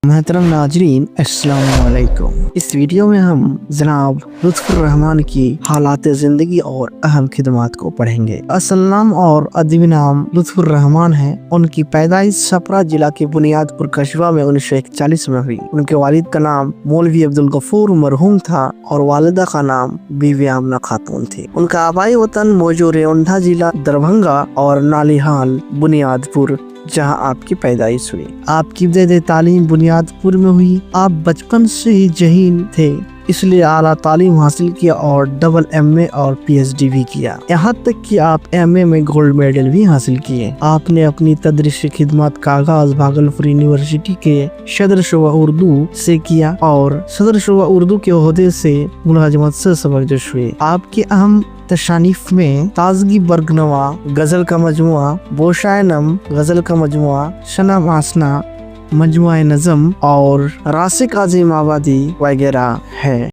मोहतरम नाजरीन, अस्सलाम वालेकुम। इस वीडियो में हम जनाब लुत्फुर रहमान की हालात ज़िंदगी और अहम खिदमात को पढ़ेंगे। असल नाम और अदबी नाम लुत्फुर रहमान है। उनकी पैदाइश छपरा जिला के बुनियादपुर कस्बा में 1941 में हुई। उनके वालिद का नाम मौलवी अब्दुल गफूर मरहूम था और वालिदा का नाम बीवी आमना खातून थी। उनका आबाई वतन मौजूद रेवंडा जिला दरभंगा और नालिहाल बुनियादपुर जहां आपकी पैदाइश हुई। आपकी इब्तिदाई तालीम बुनियादपुर में हुई। आप बचपन से ही जहीन थे, इसलिए आला तालीम हासिल किया और डबल MA और PhD भी किया। यहाँ तक कि आप MA में गोल्ड मेडल भी हासिल किए। आपने अपनी तदरीसी खिदमत का आगाज भागलपुर यूनिवर्सिटी के सदर शुबा उर्दू से किया और सदर शुबा उर्दू के ओहदे से मुलाजमत से सबकदोश हुए। आपके अहम तशानीफ में ताजगी बरगनवा गजल का मजमुआ, बोशायनम गजल का मजमुआ, शनम आसना मजमुआ नज़म और रासिक आज़िम आबादी वगैरह है।